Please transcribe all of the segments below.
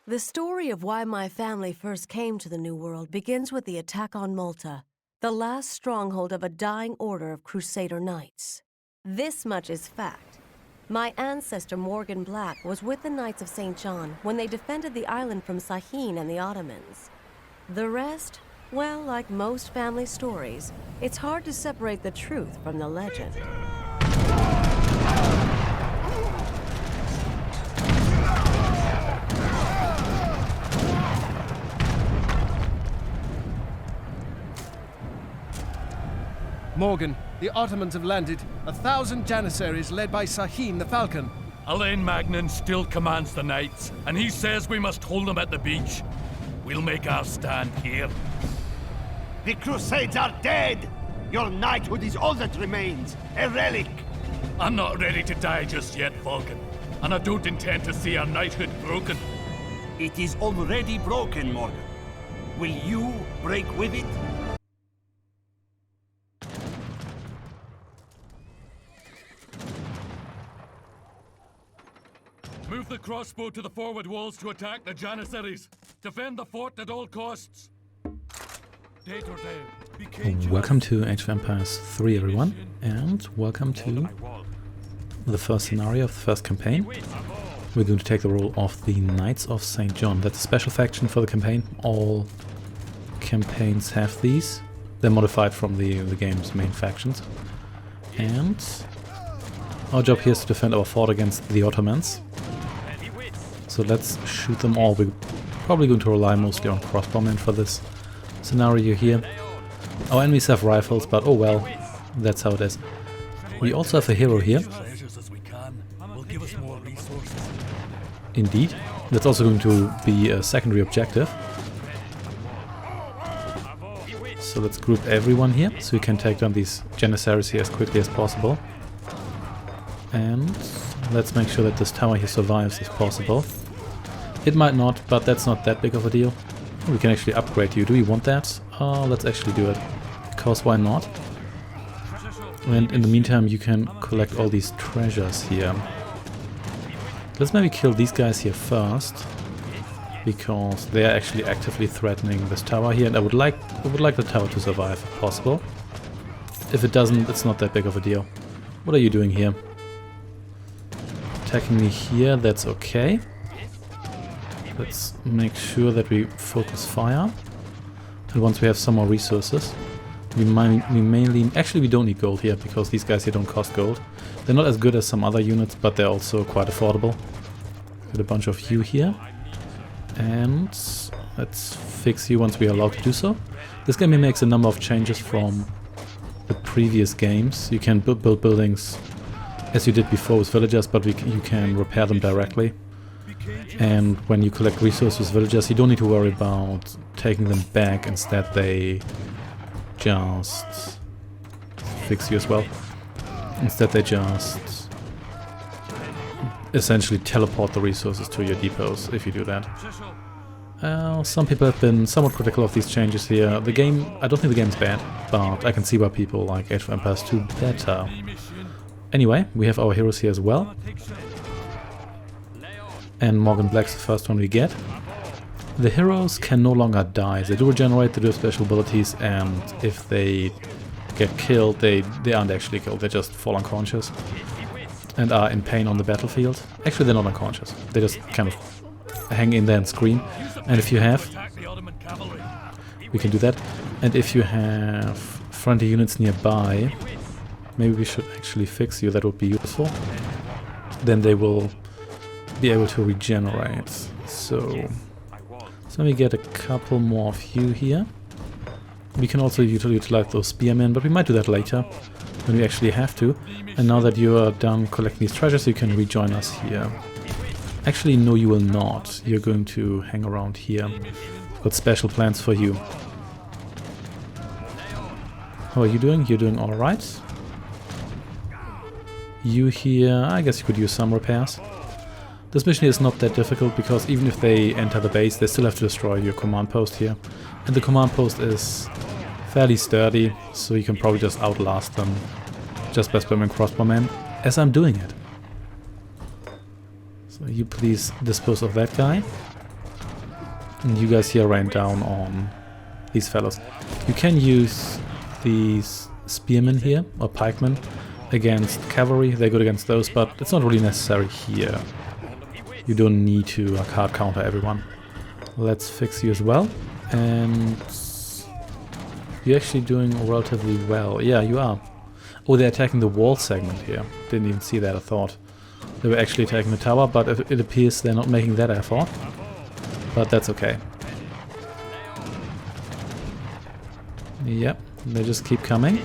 The story of why my family first came to the New World begins with the attack on Malta, the last stronghold of a dying order of Crusader knights. This much is fact. My ancestor Morgan Black was with the Knights of St. John when they defended the island from Sahin and the Ottomans. The rest, well, like most family stories, it's hard to separate the truth from the legend. Morgan, the Ottomans have landed. 1,000 Janissaries led by Sahin the Falcon. Alain Magnan still commands the knights, and he says we must hold them at the beach. We'll make our stand here. The Crusades are dead! Your knighthood is all that remains, a relic! I'm not ready to die just yet, Falcon, and I don't intend to see our knighthood broken. It is already broken, Morgan. Will you break with it? Move the crossbow to the forward walls to attack the Janissaries. Defend the fort at all costs. Date or day. Welcome to Age of Empires 3, everyone, and welcome to the first scenario of the first campaign. We're going to take the role of the Knights of St. John. That's a special faction for the campaign. All campaigns have these. They're modified from the game's main factions. And our job here is to defend our fort against the Ottomans. So let's shoot them all. We're probably going to rely mostly on crossbowmen for this scenario here. Our enemies have rifles, but oh well, that's how it is. We also have a hero here. Indeed. That's also going to be a secondary objective. So let's group everyone here, so we can take down these Janissaries here as quickly as possible. And let's make sure that this tower here survives if possible. It might not, but that's not that big of a deal. We can actually upgrade you. Do we want that? Let's actually do it. Because why not? And in the meantime you can collect all these treasures here. Let's maybe kill these guys here first, because they are actually actively threatening this tower here, and I would like the tower to survive if possible. If it doesn't, it's not that big of a deal. What are you doing here? Attacking me here, that's okay. Let's make sure that we focus fire. And once we have some more resources, we mainly... Actually, we don't need gold here, because these guys here don't cost gold. They're not as good as some other units, but they're also quite affordable. Got a bunch of you here. And let's fix you once we are allowed to do so. This game here makes a number of changes from the previous games. You can build buildings as you did before with villagers, but you can repair them directly. And when you collect resources with villagers, you don't need to worry about taking them back. Instead, they just fix you as well. Instead, they just essentially teleport the resources to your depots if you do that. Some people have been somewhat critical of these changes here. The game, I don't think the game's bad, but I can see why people like Age of Empires 2 better. Anyway, we have our heroes here as well. And Morgan Black's the first one we get. The heroes can no longer die. They do regenerate, they do have special abilities, and if they get killed, they aren't actually killed, they just fall unconscious and are in pain on the battlefield. Actually, they're not unconscious, they just kind of hang in there and scream. And if you have... we can do that. And if you have friendly units nearby, maybe we should actually fix you, that would be useful. Then they will be able to regenerate. So let me get a couple more of you here. We can also utilize those spearmen, but we might do that later when we actually have to. And now that you are done collecting these treasures, you can rejoin us here. Actually, no, you will not. You're going to hang around here. I've got special plans for you. How are you doing? You're doing alright. You here, I guess you could use some repairs. This mission is not that difficult, because even if they enter the base, they still have to destroy your command post here. And the command post is fairly sturdy, so you can probably just outlast them just by spamming crossbowmen, as I'm doing it. So you please dispose of that guy. And you guys here rain down on these fellows. You can use these spearmen here, or pikemen, against cavalry. They're good against those, but it's not really necessary here. You don't need to hard counter everyone. Let's fix you as well. And you're actually doing relatively well. Yeah, you are. Oh, they're attacking the wall segment here. Didn't even see that, I thought. They were actually attacking the tower, but it appears they're not making that effort. But that's okay. Yep, they just keep coming.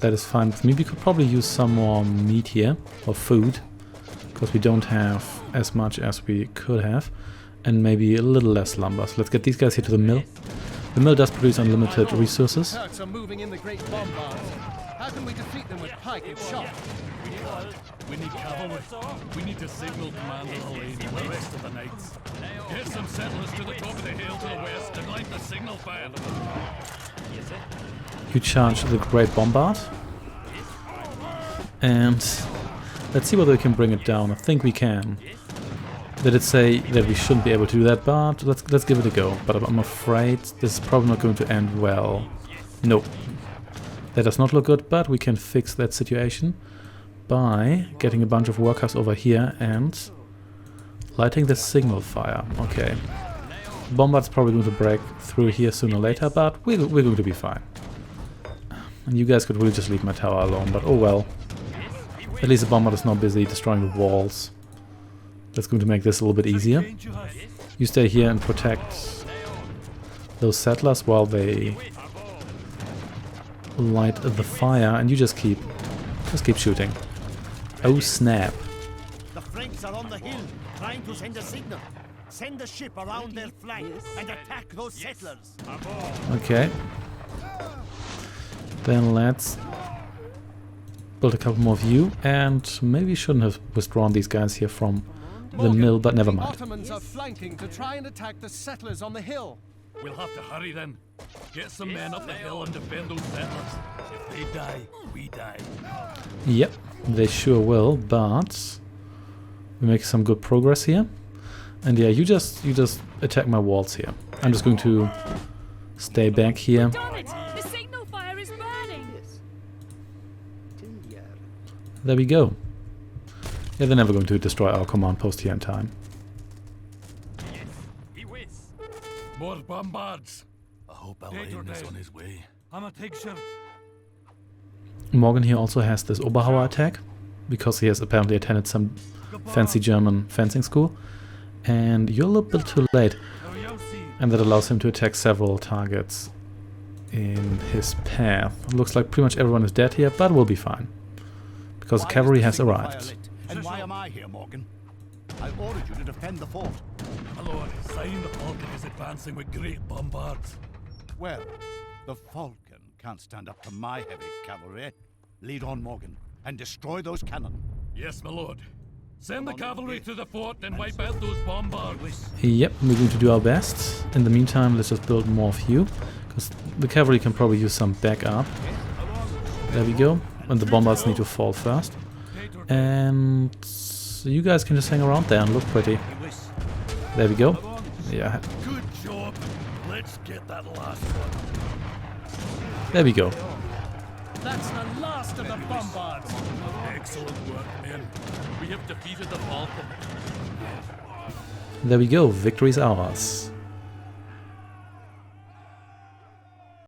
That is fine with me. We could probably use some more meat here, or food, because we don't have as much as we could have, and maybe a little less lumber. So let's get these guys here to the mill. The mill does produce unlimited resources. Turks are moving in the great bombards. How can we defeat them with pike and shot? We need cavalry. We need to signal Commander Helene and the rest of the knights. Get some settlers to the top of the hill to the west and light the signal fire. You charge the Great Bombard. And let's see whether we can bring it down. I think we can. They did say that we shouldn't be able to do that, but let's give it a go. But I'm afraid this is probably not going to end well. Nope. That does not look good, but we can fix that situation by getting a bunch of workers over here and lighting the signal fire. Okay. Bombard's probably going to break through here sooner or later, but we're going to be fine. And you guys could really just leave my tower alone, but oh well. At least the bombard is not busy destroying the walls. That's going to make this a little bit easier. You stay here and protect those settlers while they light the fire, and you just keep shooting. Oh snap. The Franks are on the hill, trying to send a signal. Send a ship around their flank and attack those settlers. Okay. Then let's build a couple more of you, and maybe we shouldn't have withdrawn these guys here from the mill, but never mind. The Ottomans are flanking to try and attack the settlers on the hill. We'll have to hurry then. Get some men up the hill and defend those settlers. If they die, we die. Yep, they sure will, but we make some good progress here. And yeah, you just attack my walls here. I'm just going to stay back here. Done it! The signal fire is burning! There we go. Yeah, they're never going to destroy our command post here in time. More bombards. I hope Alain is on his way. I'm a picture. Morgan here also has this Oberhauer attack, because he has apparently attended some fancy German fencing school. And you're a little bit too late. And that allows him to attack several targets in his path. It looks like pretty much everyone is dead here, but we'll be fine. Because the cavalry has arrived. And why am I here, Morgan? I ordered you to defend the fort. My lord, sign the Falcon is advancing with great bombards. Well, the Falcon can't stand up to my heavy cavalry. Lead on, Morgan, and destroy those cannon. Yes, my lord. Send the cavalry to the fort and wipe out those bombards. Yep, we're going to do our best. In the meantime, let's just build more of you, because the cavalry can probably use some backup. There we go. And the bombards need to fall first. And you guys can just hang around there and look pretty. There we go. Yeah. Good job. Let's get that last one. There we go. That's the last of the bombards. Excellent work, men. We have defeated the Falcon. There we go. Victory's ours.